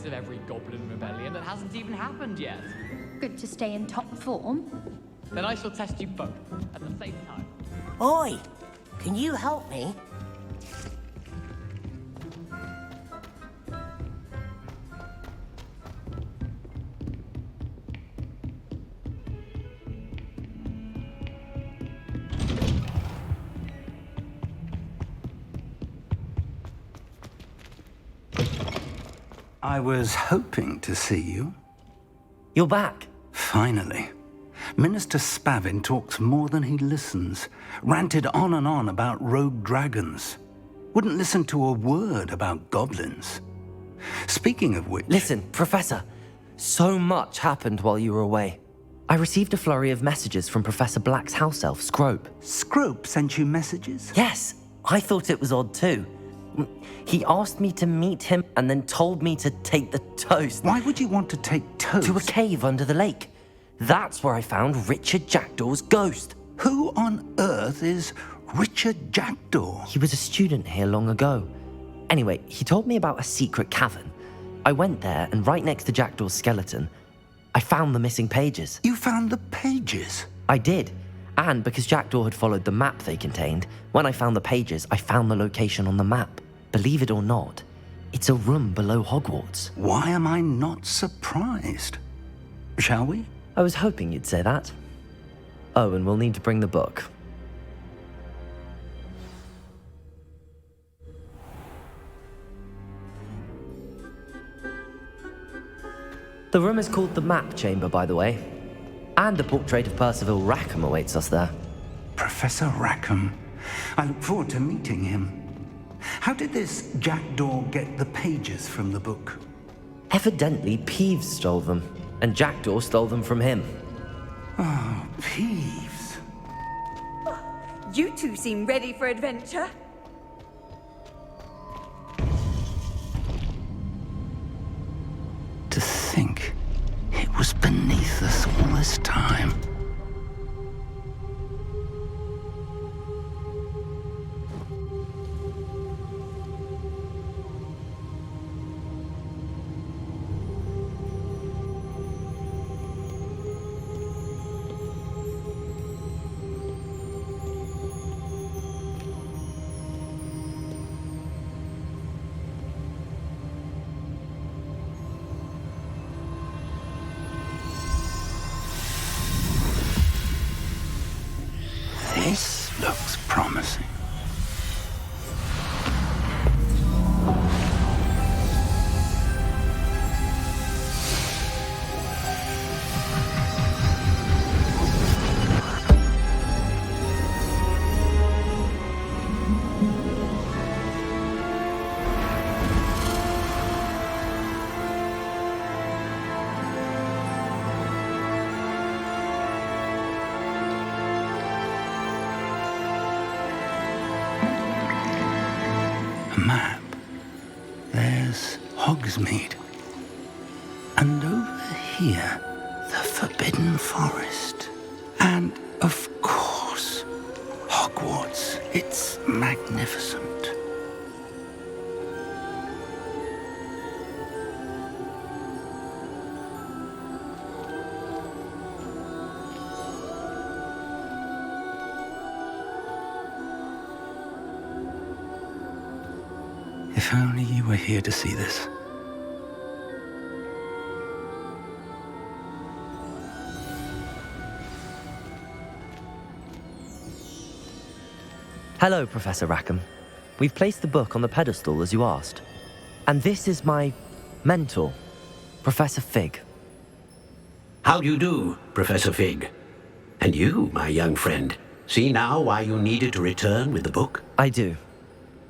of every goblin rebellion that hasn't even happened yet. Good to stay in top form. Then I shall test you both at the same time. Oi! Can you help me? I was hoping to see you. You're back. Finally. Minister Spavin talks more than he listens. Ranted on and on about rogue dragons. Wouldn't listen to a word about goblins. Speaking of which... Listen, Professor. So much happened while you were away. I received a flurry of messages from Professor Black's house elf, Scrope. Scrope sent you messages? Yes, I thought it was odd too. He asked me to meet him and then told me to take the toast. Why would you want to take toast? To a cave under the lake. That's where I found Richard Jackdaw's ghost. Who on earth is Richard Jackdaw? He was a student here long ago. Anyway, he told me about a secret cavern. I went there, and right next to Jackdaw's skeleton, I found the missing pages. You found the pages? I did. And because Jackdaw had followed the map they contained, when I found the pages, I found the location on the map. Believe it or not, it's a room below Hogwarts. Why am I not surprised? Shall we? I was hoping you'd say that. Oh, and we'll need to bring the book. The room is called the Map Chamber, by the way. And a portrait of Percival Rackham awaits us there. Professor Rackham. I look forward to meeting him. How did this Jackdaw get the pages from the book? Evidently, Peeves stole them, and Jackdaw stole them from him. Oh, Peeves. You two seem ready for adventure. To think it was beneath us all this time. This looks promising. Map. There's Hogsmeade. And over here, the Forbidden Forest. And, of course, Hogwarts. It's magnificent. If only you were here to see this. Hello, Professor Rackham. We've placed the book on the pedestal as you asked. And this is my mentor, Professor Fig. How do you do, Professor Fig? And you, my young friend, see now why you needed to return with the book? I do.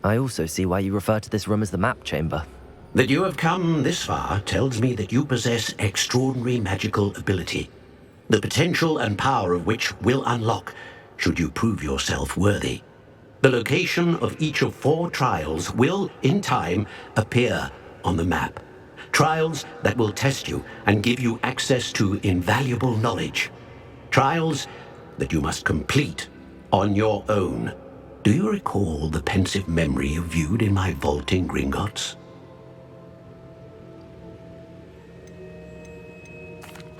I also see why you refer to this room as the Map Chamber. That you have come this far tells me that you possess extraordinary magical ability, the potential and power of which will unlock should you prove yourself worthy. The location of each of 4 trials will, in time, appear on the map. Trials that will test you and give you access to invaluable knowledge. Trials that you must complete on your own. Do you recall the pensive memory you viewed in my vault in Gringotts?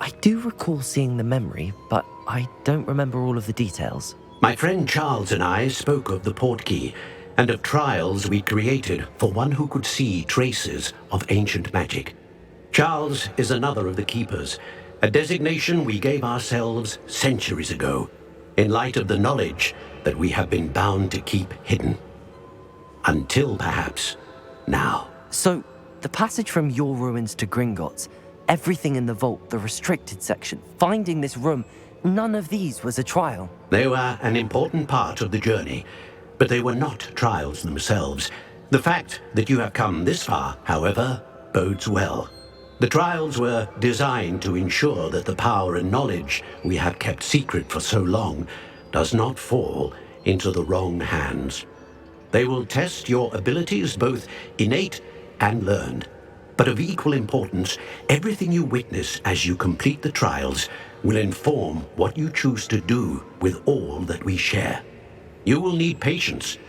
I do recall seeing the memory, but I don't remember all of the details. My friend Charles and I spoke of the portkey and of trials we created for one who could see traces of ancient magic. Charles is another of the keepers, a designation we gave ourselves centuries ago, in light of the knowledge that we have been bound to keep hidden. Until perhaps now. So, the passage from your ruins to Gringotts, everything in the vault, the restricted section, finding this room, none of these was a trial. They were an important part of the journey, but they were not trials themselves. The fact that you have come this far, however, bodes well. The trials were designed to ensure that the power and knowledge we have kept secret for so long does not fall into the wrong hands. They will test your abilities, both innate and learned. But of equal importance, everything you witness as you complete the trials will inform what you choose to do with all that we share. You will need patience.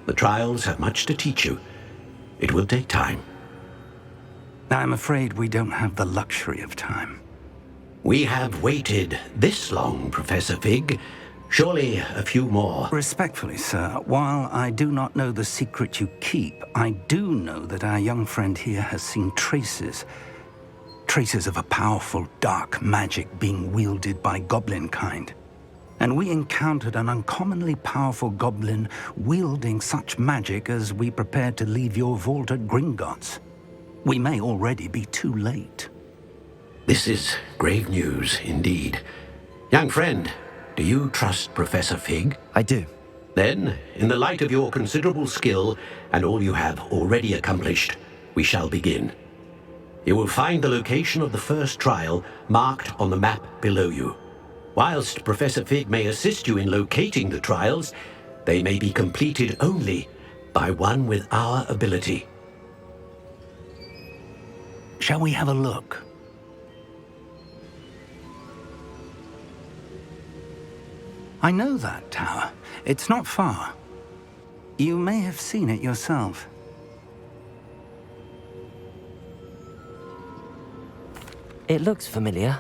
The trials have much to teach you. It will take time. I'm afraid we don't have the luxury of time. We have waited this long, Professor Fig. Surely a few more. Respectfully, sir, while I do not know the secret you keep, I do know that our young friend here has seen traces of a powerful dark magic being wielded by goblin kind. And we encountered an uncommonly powerful goblin wielding such magic as we prepared to leave your vault at Gringotts. We may already be too late. This is grave news indeed. Young friend, do you trust Professor Fig? I do. Then, in the light of your considerable skill and all you have already accomplished, we shall begin. You will find the location of the first trial marked on the map below you. Whilst Professor Fig may assist you in locating the trials, they may be completed only by one with our ability. Shall we have a look? I know that tower. It's not far. You may have seen it yourself. It looks familiar.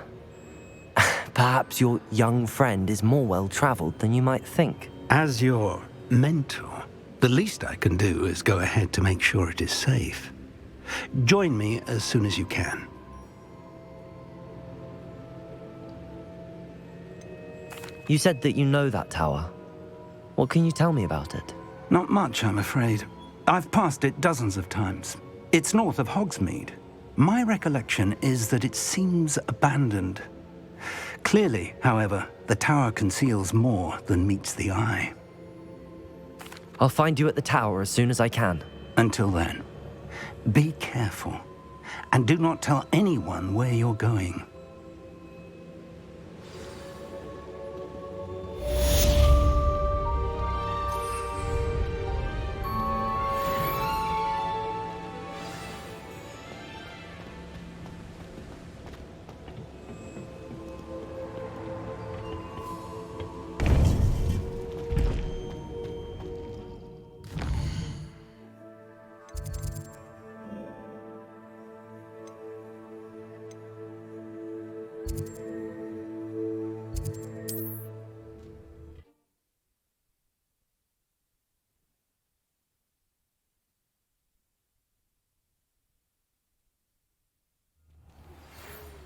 Perhaps your young friend is more well-traveled than you might think. As your mentor, the least I can do is go ahead to make sure it is safe. Join me as soon as you can. You said that you know that tower. What can you tell me about it? Not much, I'm afraid. I've passed it dozens of times. It's north of Hogsmeade. My recollection is that it seems abandoned. Clearly, however, the tower conceals more than meets the eye. I'll find you at the tower as soon as I can. Until then, be careful, and do not tell anyone where you're going.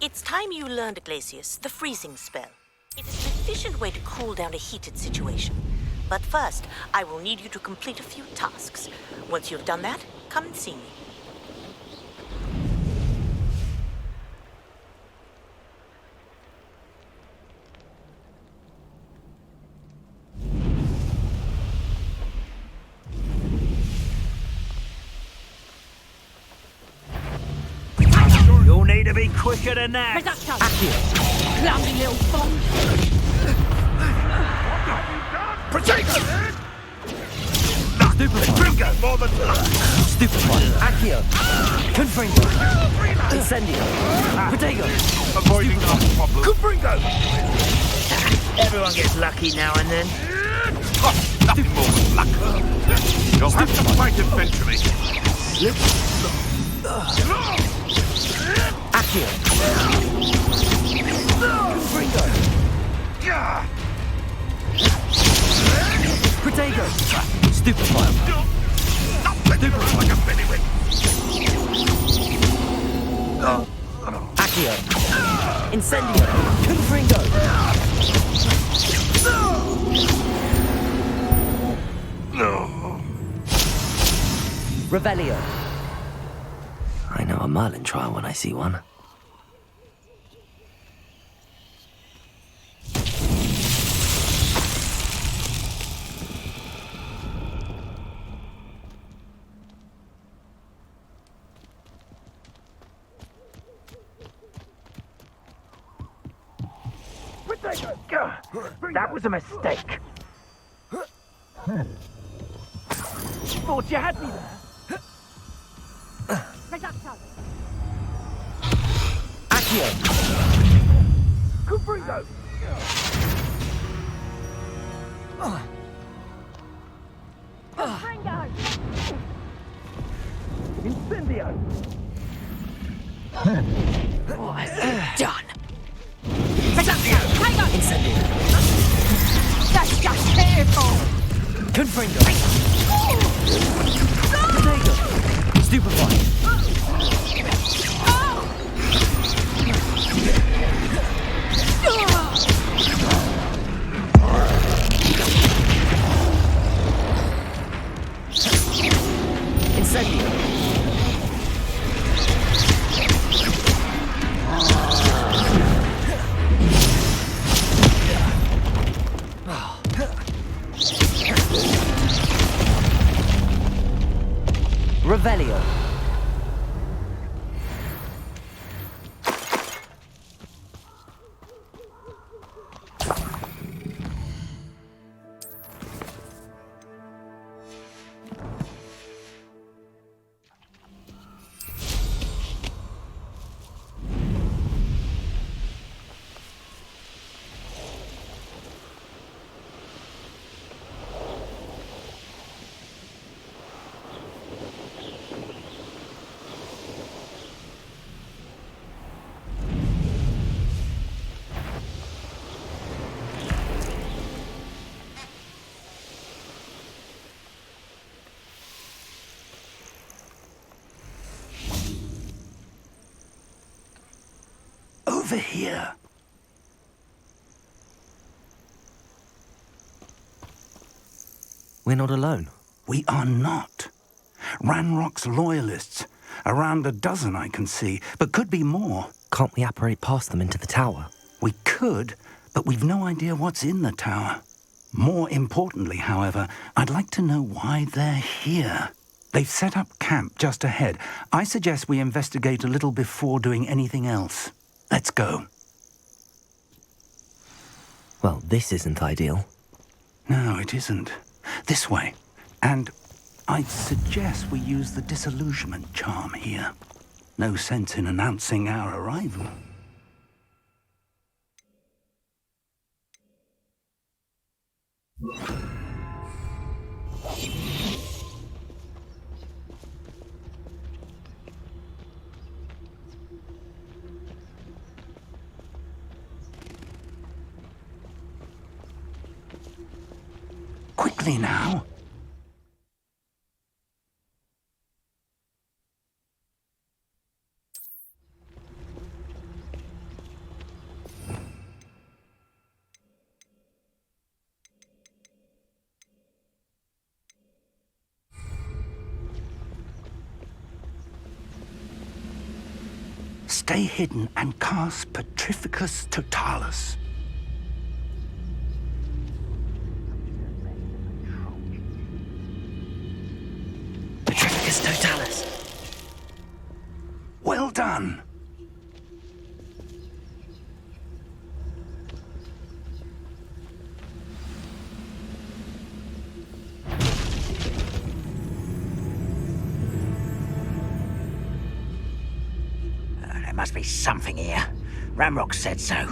It's time you learned, Glacius, the freezing spell. It is an efficient way to cool down a heated situation. But first, I will need you to complete a few tasks. Once you've done that, come and see me. You'll need to be quicker than that. Clumsy little bomb. Protect us! Stupid Gringo! More than Stupid one. Accio. Confringo. Incendio. Protego. avoiding our problem. Confringo! Everyone gets lucky now and then. Nothing more than luck. You'll have to fight eventually. Accio. Stupefy. Like a pennyweight. Accio. Incendio. Confringo. Revelio. I know a Merlin trial when I see one. That was a mistake. Thought you had me there. Accio. Confringo. Incendio. What have you done? Incendio. That's just fearful! Confringo. Potato. Stupefy. Incendio. Revelio. Over here. We're not alone. We are not. Ranrock's loyalists. Around a dozen I can see, but could be more. Can't we apparate past them into the tower? We could, but we've no idea what's in the tower. More importantly, however, I'd like to know why they're here. They've set up camp just ahead. I suggest we investigate a little before doing anything else. Let's go. Well, this isn't ideal. No, it isn't. This way. And I'd suggest we use the disillusionment charm here. No sense in announcing our arrival. Quickly now. Stay hidden and cast Petrificus Totalis. Petrificus Totalis. Well done. There must be something here. Ramrock said so.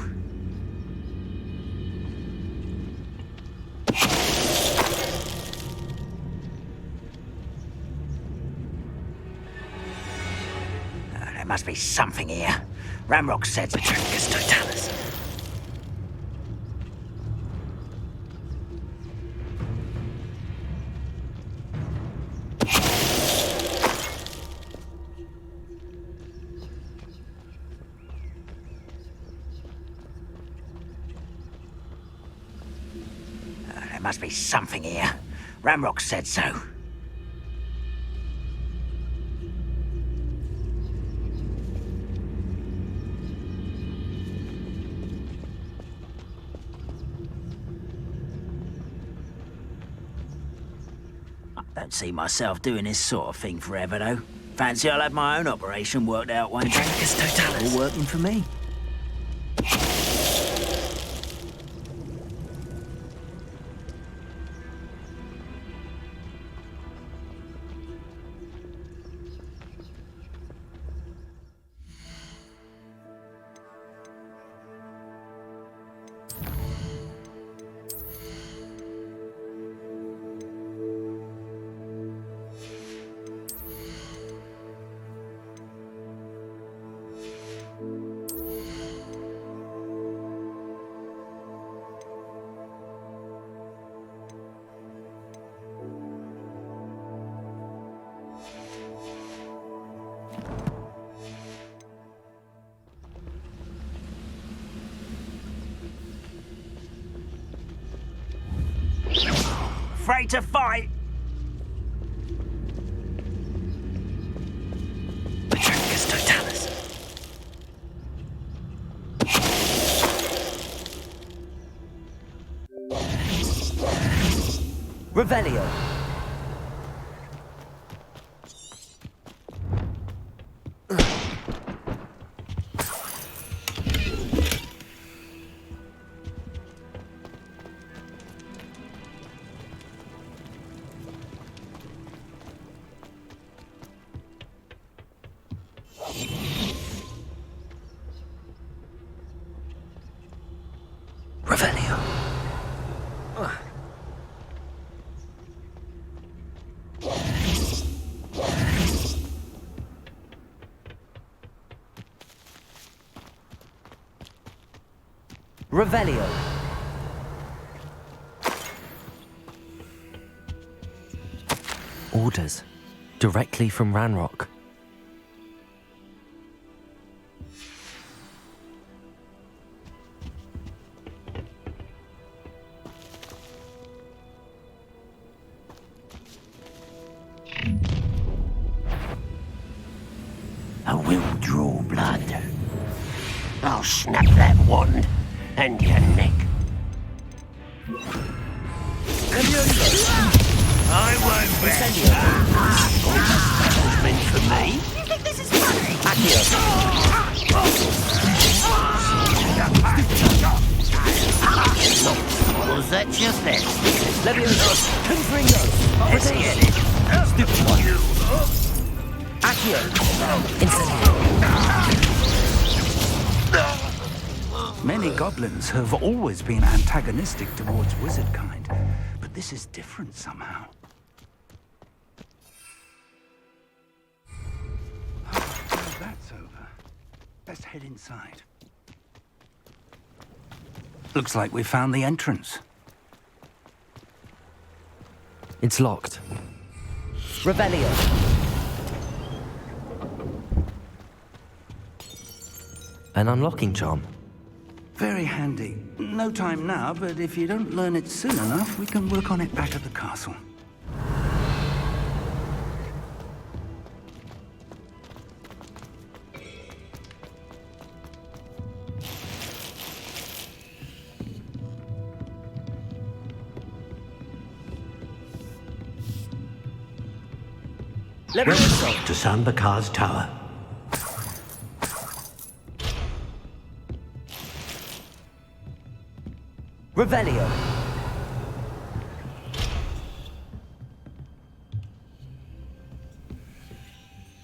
There must be something here. Ramrock said so. Petrificus Totalis. must be something here. Ramrock said so. I don't see myself doing this sort of thing forever, though. Fancy I'll have my own operation worked out one day. All working for me. Afraid to fight? Patricus Totalis. Revelio. Revelio. Revelio. Orders. Directly from Ranrock. I will draw blood. I'll snap that wand and your neck. I won't bet. Meant for me? You think this is funny? Was that just it? Leviosa. Confringo. Let's get it. Stupid one. Accio. Incendio. Many goblins have always been antagonistic towards wizard kind, but this is different somehow. Well, that's over. Let's head inside. Looks like we found the entrance. It's locked. Revelio. An unlocking charm. Very handy. No time now, but if you don't learn it soon enough, we can work on it back at the castle. Welcome to Sambakar's tower. Revelio.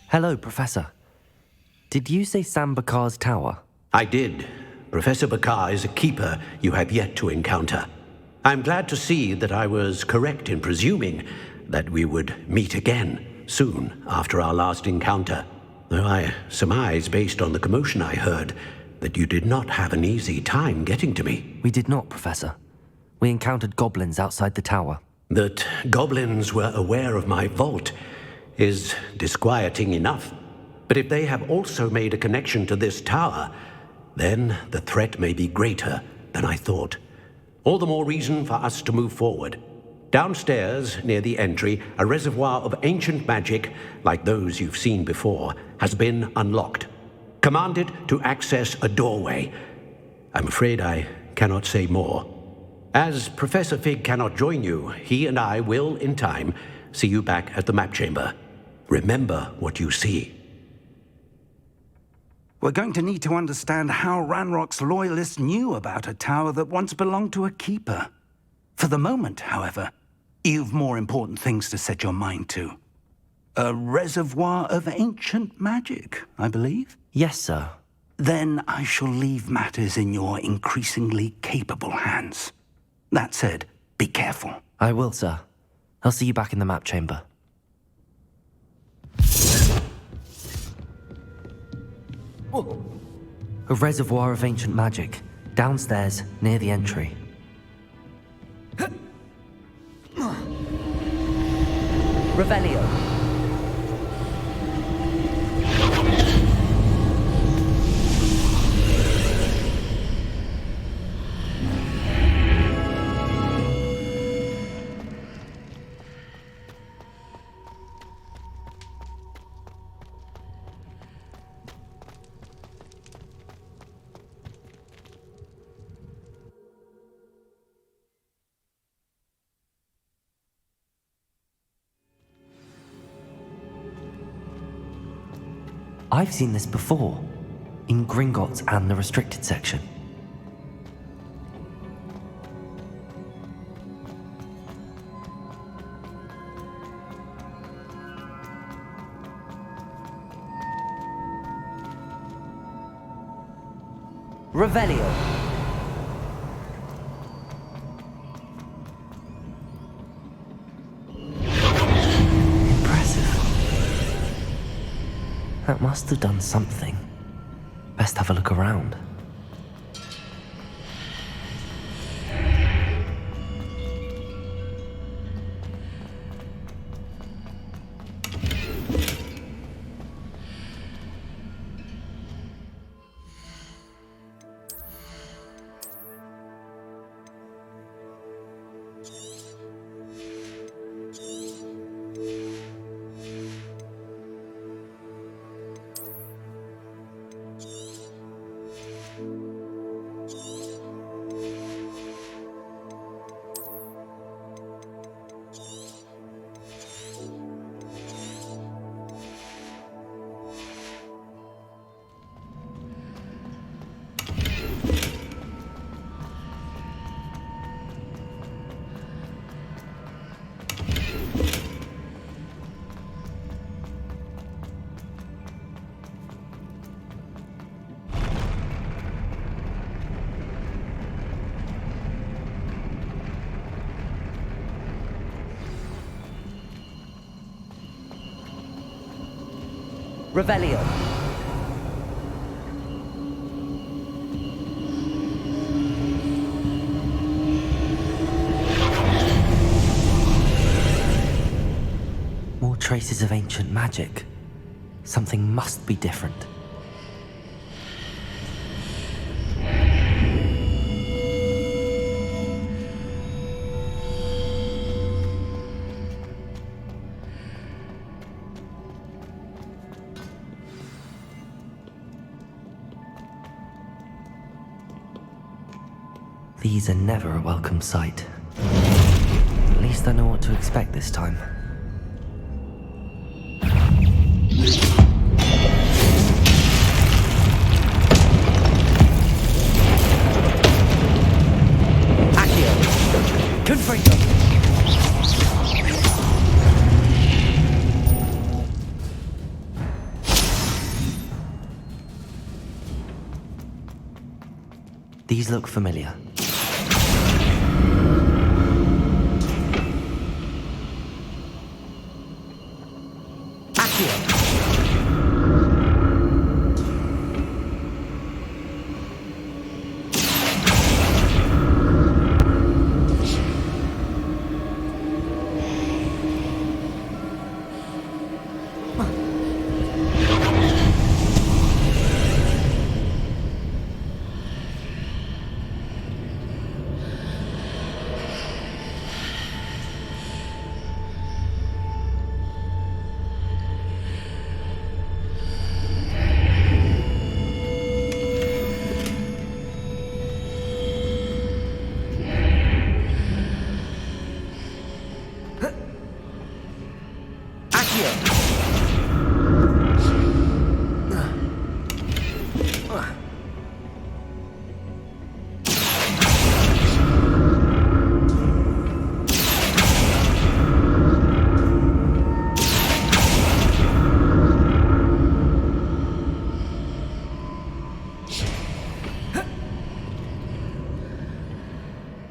Hello, Professor. Did you say Sambakar's tower? I did. Professor Bakar is a keeper you have yet to encounter. I'm glad to see that I was correct in presuming that we would meet again soon after our last encounter, though I surmise, based on the commotion I heard, that you did not have an easy time getting to me. We did not, Professor. We encountered goblins outside the tower. That goblins were aware of my vault is disquieting enough. But if they have also made a connection to this tower, then the threat may be greater than I thought. All the more reason for us to move forward. Downstairs, near the entry, a reservoir of ancient magic, like those you've seen before, has been unlocked. Commanded to access a doorway. I'm afraid I cannot say more. As Professor Fig cannot join you, he and I will, in time, see you back at the map chamber. Remember what you see. We're going to need to understand how Ranrock's loyalists knew about a tower that once belonged to a keeper. For the moment, however, you've more important things to set your mind to. A reservoir of ancient magic, I believe? Yes, sir. Then I shall leave matters in your increasingly capable hands. That said, be careful. I will, sir. I'll see you back in the map chamber. A reservoir of ancient magic, downstairs, near the entry. Revelio. I've seen this before, in Gringotts and the restricted section. Revelio. That must have done something. Best have a look around. Revelio. More traces of ancient magic. Something must be different. These are never a welcome sight. At least I know what to expect this time. Accio. Confringo. These look familiar.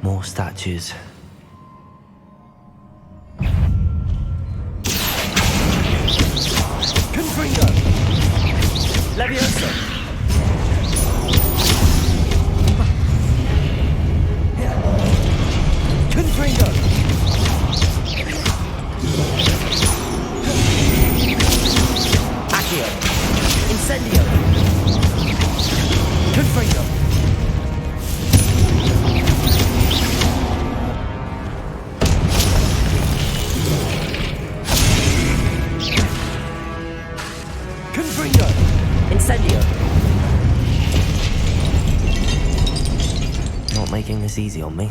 More statues. Confringo! Levioso! Confringo! Accio! Incendio! Confringo! Confringo! Incendio! Not making this easy on me.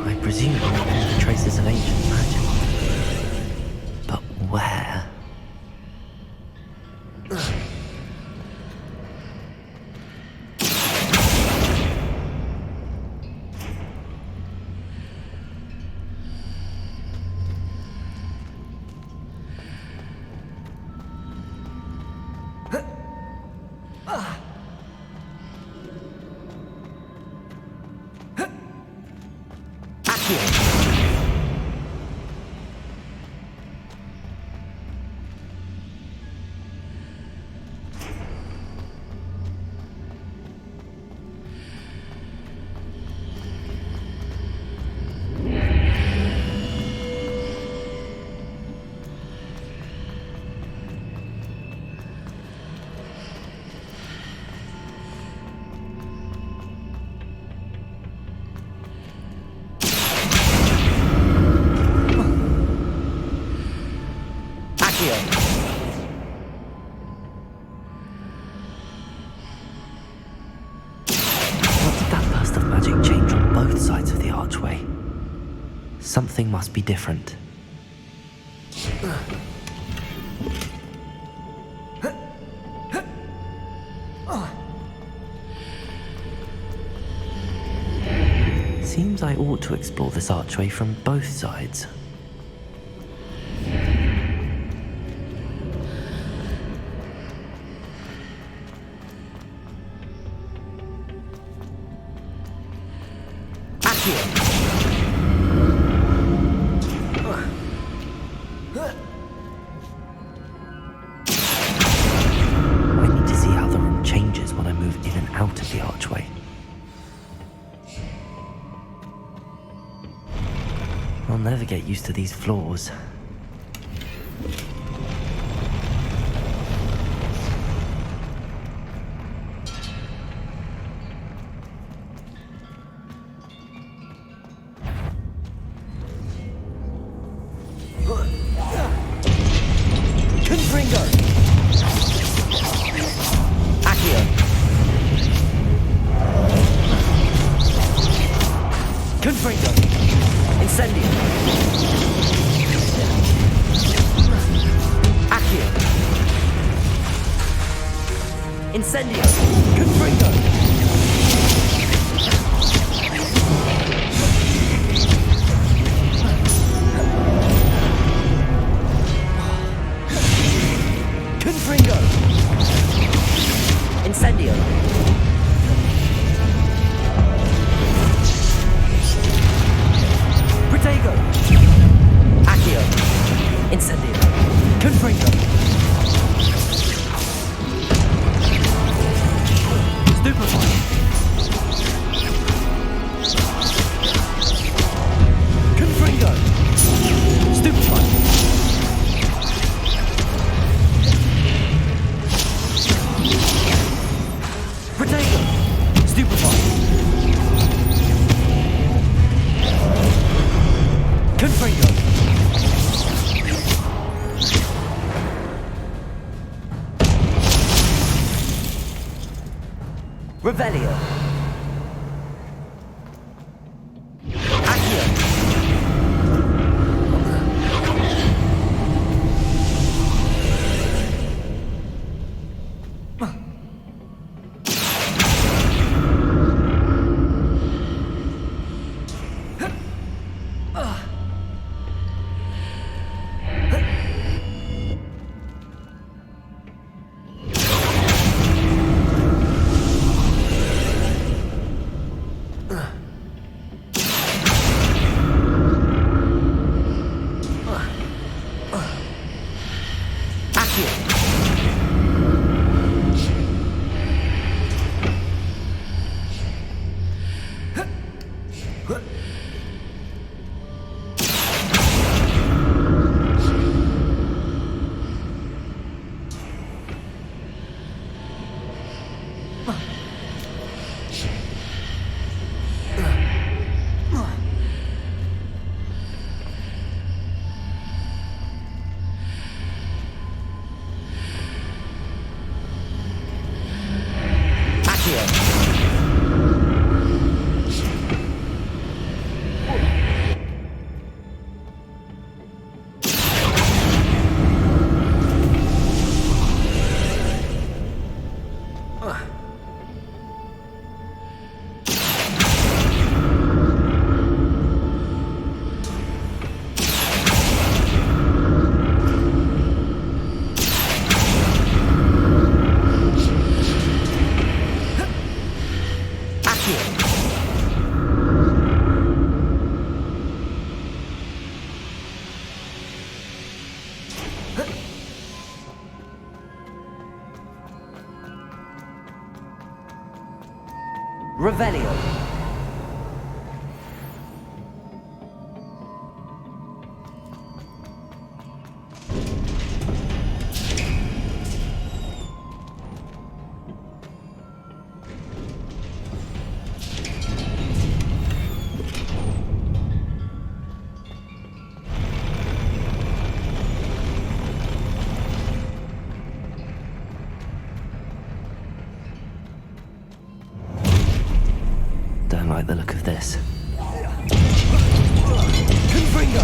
I presume the traces of ancient magic. But where? What did that burst of magic change on both sides of the archway? Something must be different. Seems I ought to explore this archway from both sides. I need to see how the room changes when I move in and out of the archway. I'll never get used to these floors. Confringo! Accio! Confringo! Incendio! Accio! Incendio! Confringo! Confringo! Incendio! Protego! Accio! Incendio! Confringo! Revelio. Accio. Revelio. Don't like the look of this. Confringo.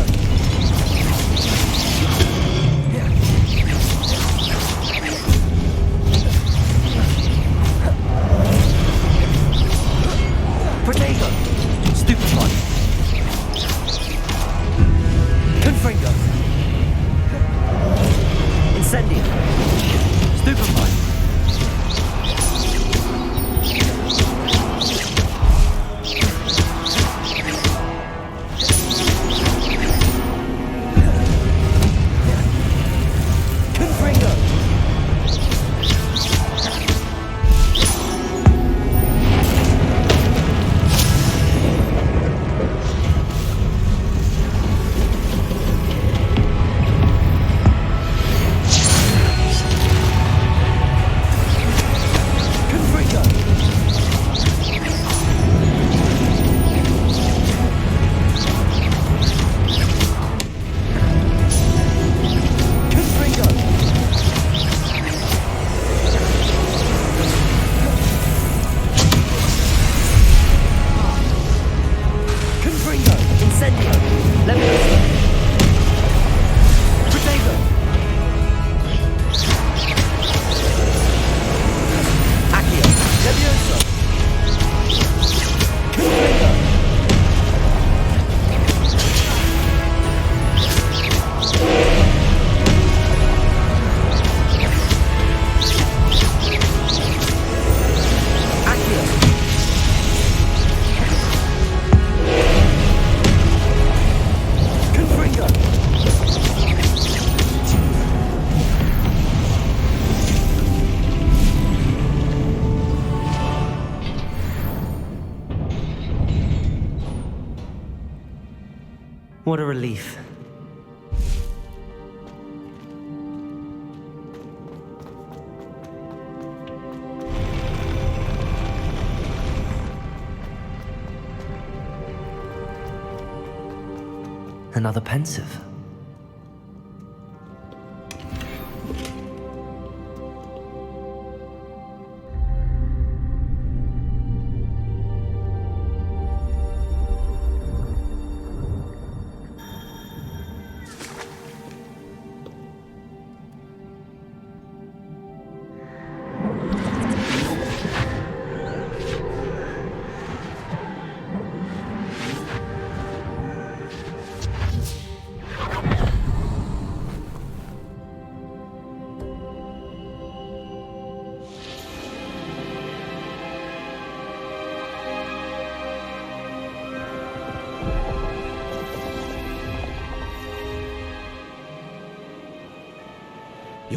Protego. Stupefy. Confringo. Incendio. Stupefy. What a relief. Another pensive.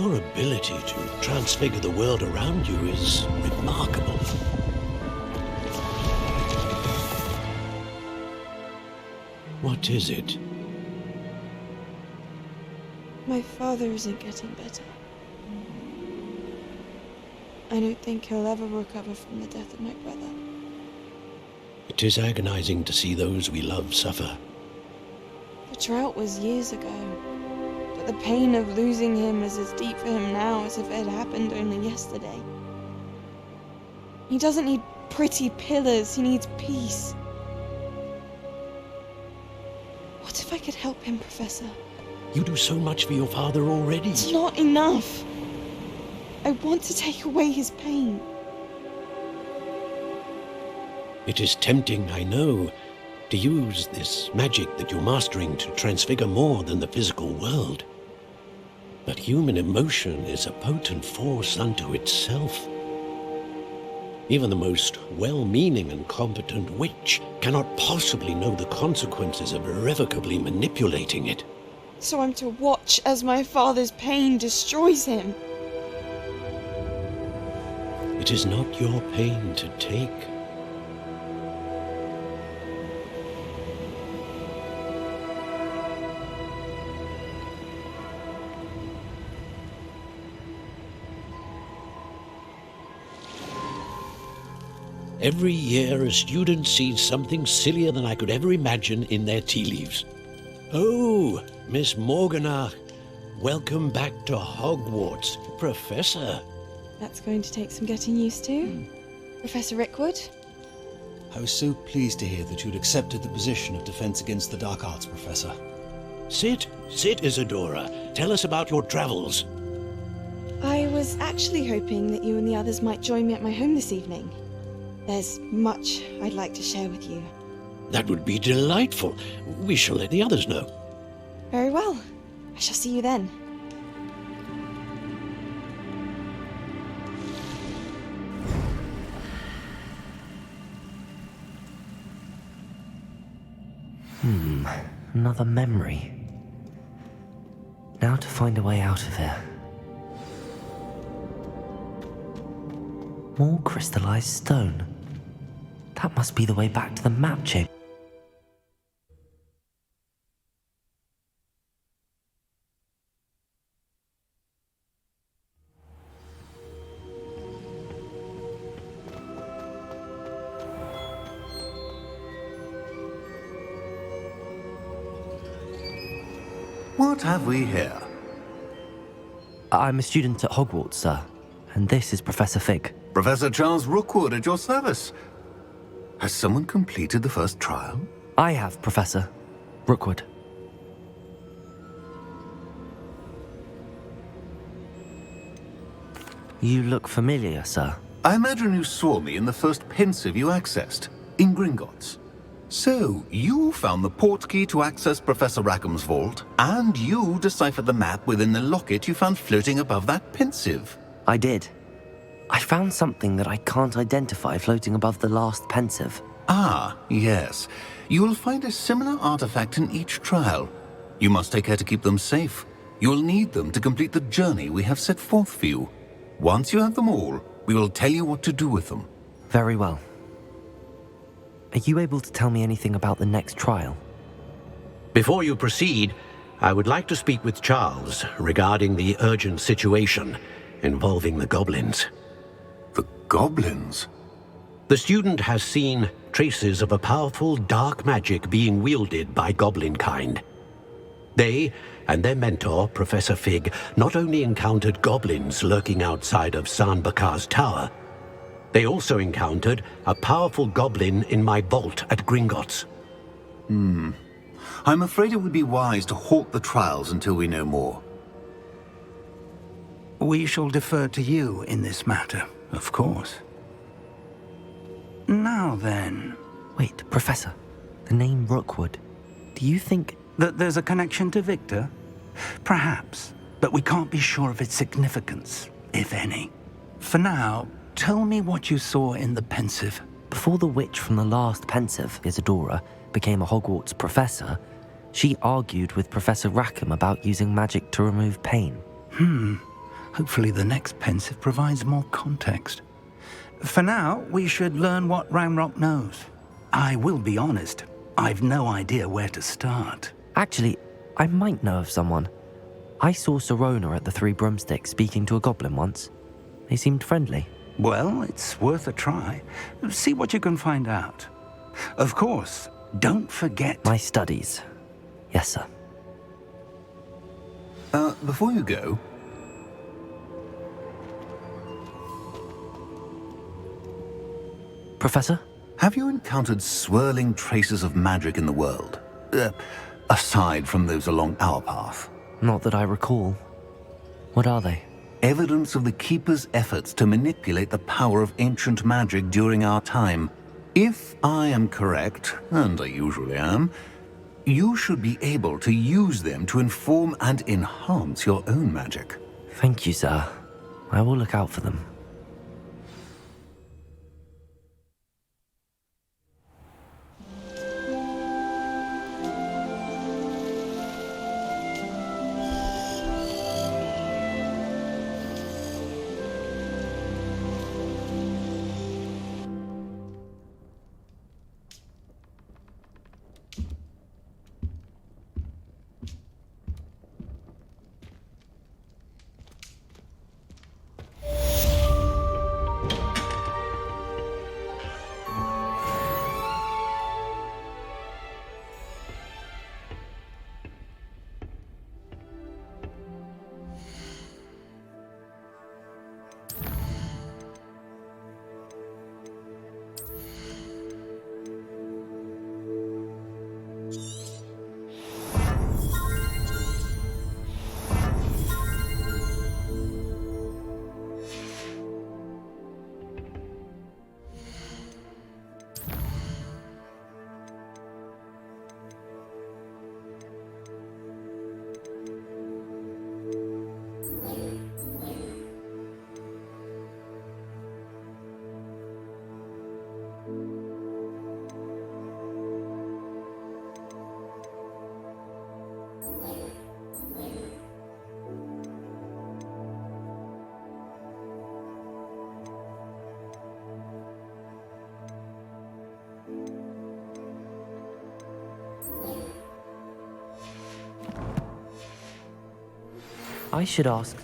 Your ability to transfigure the world around you is remarkable. What is it? My father isn't getting better. I don't think he'll ever recover from the death of my brother. It is agonizing to see those we love suffer. The drought was years ago, but the pain of losing him is as deep for him now as if it had happened only yesterday. He doesn't need pretty pillars, he needs peace. What if I could help him, Professor? You do so much for your father already. It's not enough. I want to take away his pain. It is tempting, I know, to use this magic that you're mastering to transfigure more than the physical world. But human emotion is a potent force unto itself. Even the most well-meaning and competent witch cannot possibly know the consequences of irrevocably manipulating it. So I'm to watch as my father's pain destroys him. It is not your pain to take. Every year, a student sees something sillier than I could ever imagine in their tea leaves. Oh, Miss Morganach, welcome back to Hogwarts, Professor. That's going to take some getting used to. Professor Rickwood? I was so pleased to hear that you'd accepted the position of Defense Against the Dark Arts, Professor. Sit, Isadora. Tell us about your travels. I was actually hoping that you and the others might join me at my home this evening. There's much I'd like to share with you. That would be delightful. We shall let the others know. Very well. I shall see you then. Another memory. Now to find a way out of here. More crystallized stone. That must be the way back to the map chamber. What have we here? I'm a student at Hogwarts, sir. And this is Professor Fig. Professor Charles Rookwood at your service. Has someone completed the first trial? I have, Professor Rookwood. You look familiar, sir. I imagine you saw me in the first pensive you accessed, in Gringotts. So, you found the portkey to access Professor Rackham's vault, and you deciphered the map within the locket you found floating above that pensive. I did. I found something that I can't identify floating above the last pensive. Ah, yes. You will find a similar artifact in each trial. You must take care to keep them safe. You will need them to complete the journey we have set forth for you. Once you have them all, we will tell you what to do with them. Very well. Are you able to tell me anything about the next trial? Before you proceed, I would like to speak with Charles regarding the urgent situation involving the goblins. The goblins? The student has seen traces of a powerful dark magic being wielded by goblin kind. They and their mentor, Professor Fig, not only encountered goblins lurking outside of San Bakar's tower, they also encountered a powerful goblin in my vault at Gringotts. I'm afraid it would be wise to halt the trials until we know more. We shall defer to you in this matter, of course. Now then... Wait, Professor. The name Rookwood. Do you think... that there's a connection to Victor? Perhaps, but we can't be sure of its significance, if any. For now, tell me what you saw in the pensive. Before the witch from the last pensive, Isadora, became a Hogwarts professor, she argued with Professor Rackham about using magic to remove pain. Hopefully the next pensive provides more context. For now, we should learn what Ranrock knows. I will be honest, I've no idea where to start. Actually, I might know of someone. I saw Sirona at the Three Broomsticks speaking to a goblin once. They seemed friendly. Well, it's worth a try. See what you can find out. Of course, don't forget... My studies. Yes, sir. Before you go... Professor? Have you encountered swirling traces of magic in the world? Aside from those along our path? Not that I recall. What are they? Evidence of the Keeper's efforts to manipulate the power of ancient magic during our time. If I am correct, and I usually am, you should be able to use them to inform and enhance your own magic. Thank you, sir. I will look out for them. I should ask.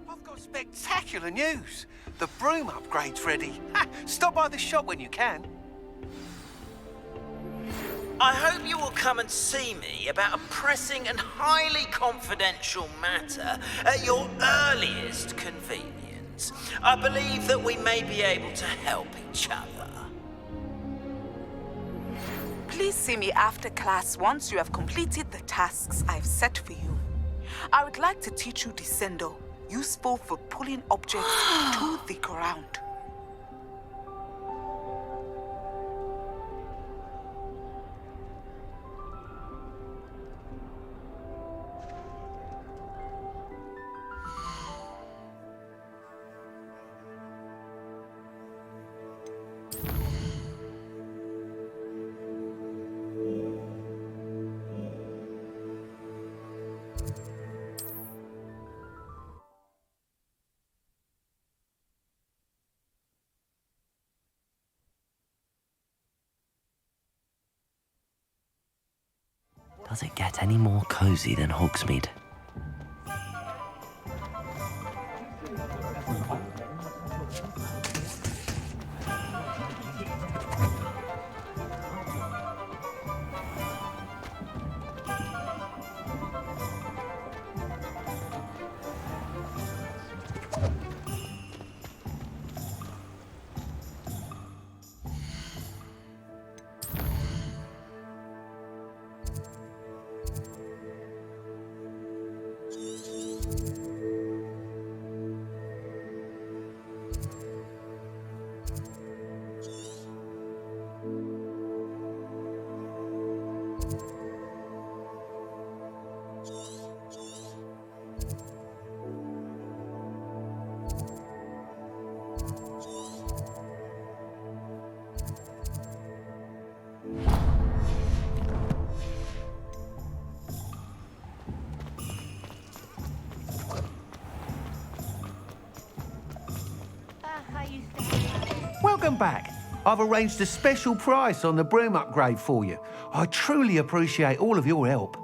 I've got spectacular news. The broom upgrade's ready. Ha, stop by the shop when you can. I hope you will come and see me about a pressing and highly confidential matter at your earliest convenience. I believe that we may be able to help each other. Please see me after class once you have completed the tasks I've set for you. I would like to teach you Descendo, useful for pulling objects to the ground. Does it get any more cozy than Hogsmeade? come back. I've arranged a special price on the broom upgrade for you. I truly appreciate all of your help.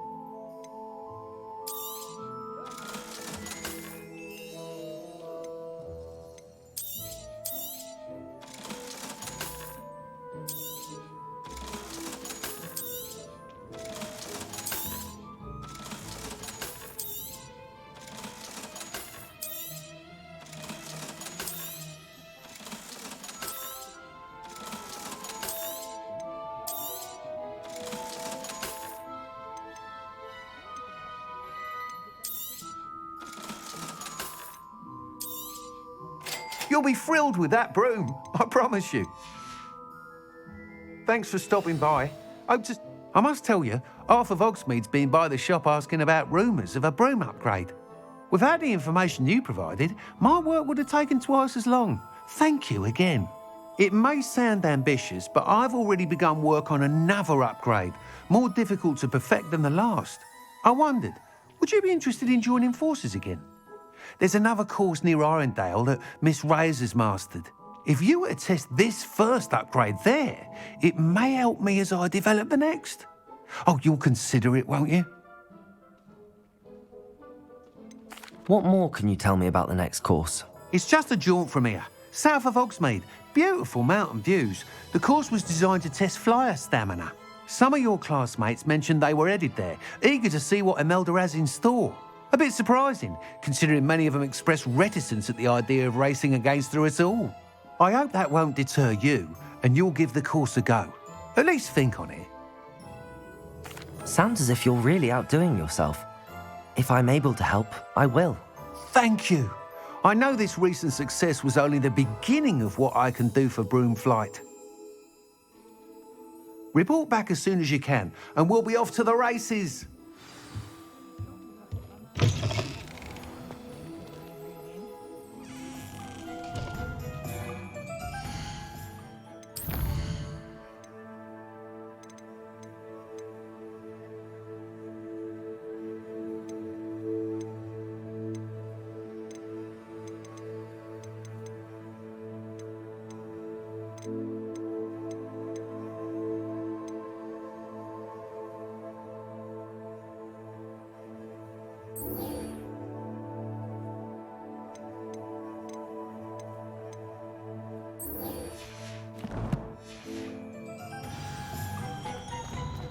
You'll be thrilled with that broom, I promise you. Thanks for stopping by. I must tell you, half of Hogsmeade's been by the shop asking about rumours of a broom upgrade. Without the information you provided, my work would have taken twice as long. Thank you again. It may sound ambitious, but I've already begun work on another upgrade, more difficult to perfect than the last. I wondered, would you be interested in joining forces again? There's another course near Arendelle that Miss Reyes has mastered. If you were to test this first upgrade there, it may help me as I develop the next. Oh, you'll consider it, won't you? What more can you tell me about the next course? It's just a jaunt from here, south of Hogsmeade. Beautiful mountain views. The course was designed to test flyer stamina. Some of your classmates mentioned they were headed there, eager to see what Imelda has in store. A bit surprising, considering many of them expressed reticence at the idea of racing against her at all. I hope that won't deter you, and you'll give the course a go. At least think on it. Sounds as if you're really outdoing yourself. If I'm able to help, I will. Thank you. I know this recent success was only the beginning of what I can do for broom flight. Report back as soon as you can, and we'll be off to the races.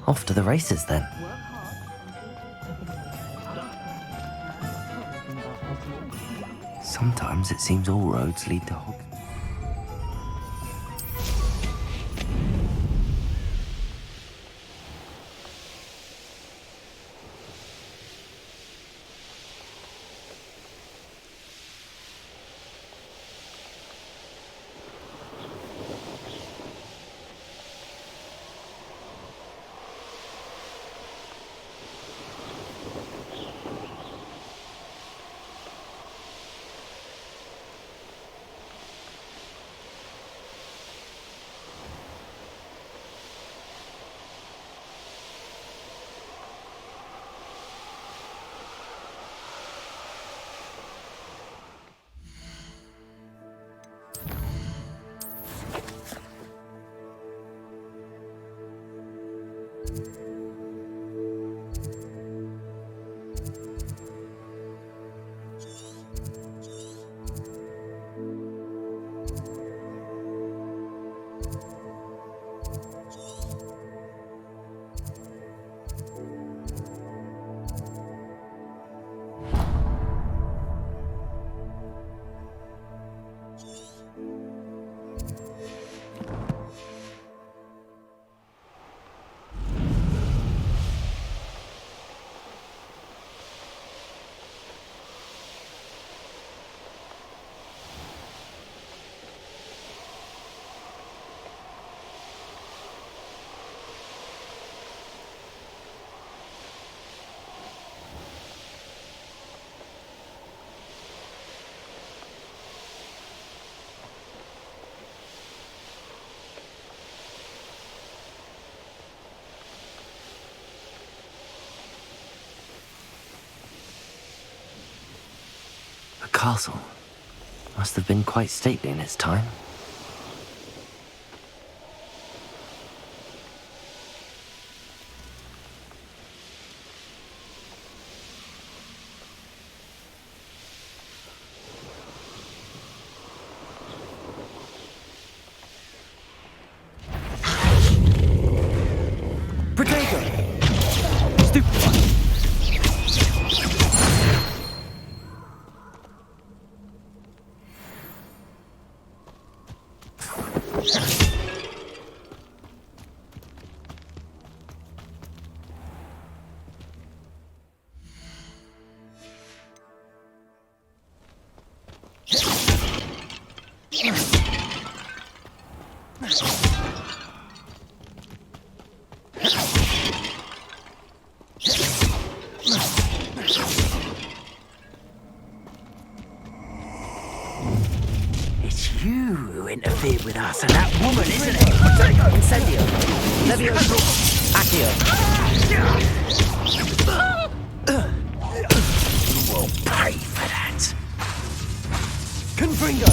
Off to the races then. Sometimes it seems all roads lead to Hogwarts. The castle must have been quite stately in its time. Stupefy. It's you who interfered with us and that woman, isn't it? Incendio. Levioso. Accio. You will pay for that. Confringo.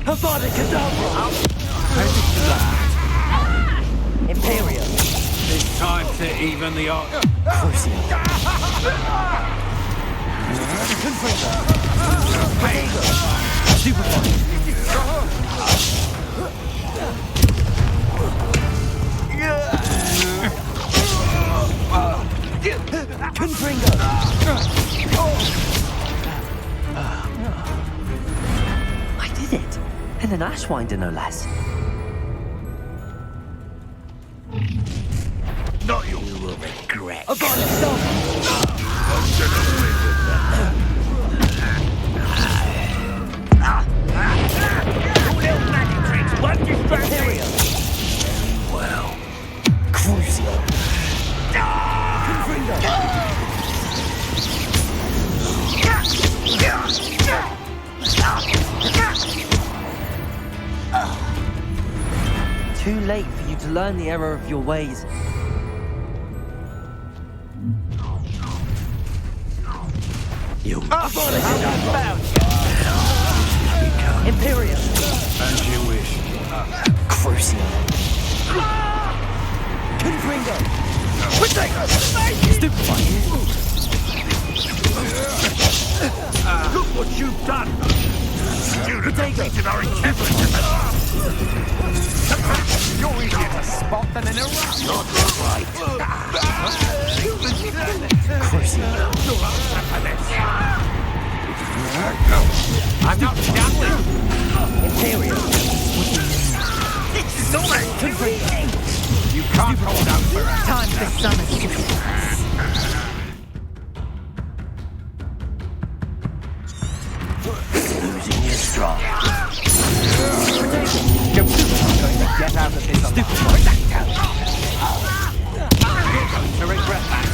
Avada Kedavra! Imperium. It's time to even the odds. Crucio. Confringo. Protego. Stupefy. Confringo. I did it. And an Ashwinder, no less. Not you will regret. Avada Kedavra! Your little magic tricks won't distract me. Imperium. Well. Crucio. Confringo. Too late for you to learn the error of your ways. You Avada Kedavra! Imperium. As you wish. Crucio. Confringo. Protego. Stupefy. Look what you've done! You defeated our endeavors! You're easier to spot than an eruption! not right. Crucio. I'm not done with Imperium. This is almost too easy. you. Can't hold out for us. Time for summer. Losing your stride. You're going to get out of this alive. You're going to regret that.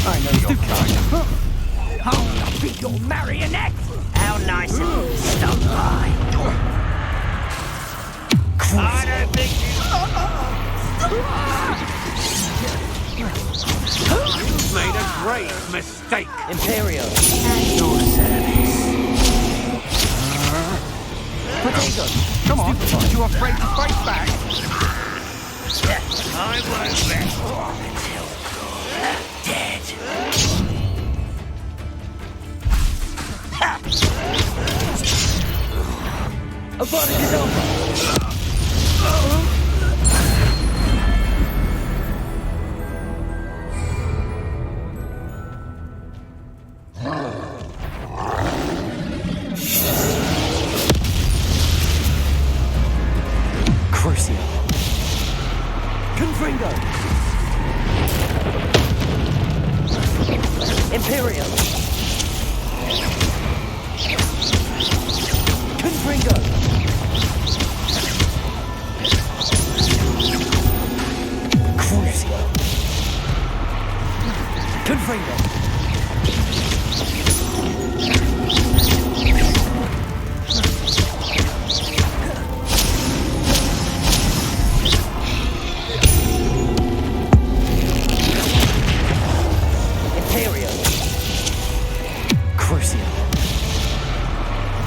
I know you're kind. I'll be your marionette. How nice of you to stop by. I don't think You've made a great mistake. Imperium. At your service. Protego. Come on, aren't you afraid to fight back? I won't rest until you're dead. Avada Kedavra! Crucio. Confringo. Imperium. Confringo.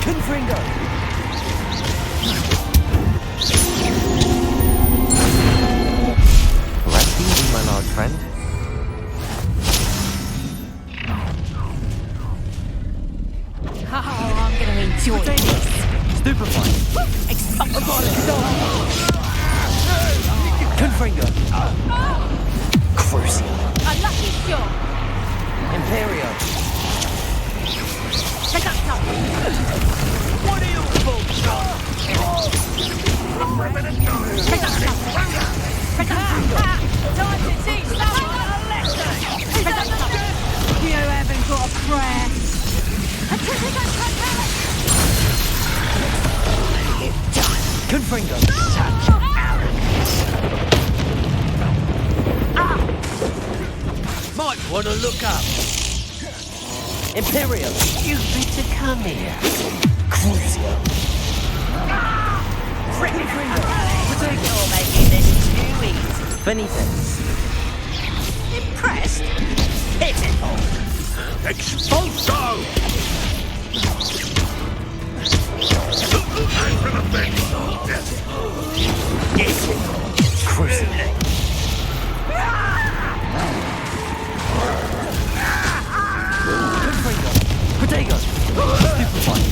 Confringo! Rest easy, my large friend. Oh, I'm gonna enjoy this. Stupefying. Confringo. Crucial. A lucky shot. Imperio. Take that top. What are you folks? Take that top. Take that top. Time to teach someone a lesson. Take that top. You haven't got a prayer. Confringo. Might want to look up. Imperio. You better come here. Crucio. You're making this too easy. Benito. Impressed? Pitiful. Expulso! I'm from a bench. Crucio. Confringo. Protego. Stupefying.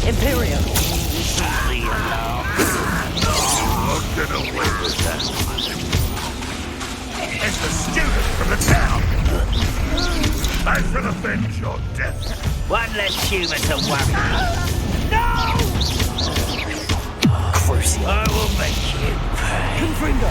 Imperio. Not gonna win with that. It's the student from the town. I'm from a bench your death. One less human to worry. No! Crucio. I will make you pay. Confringo.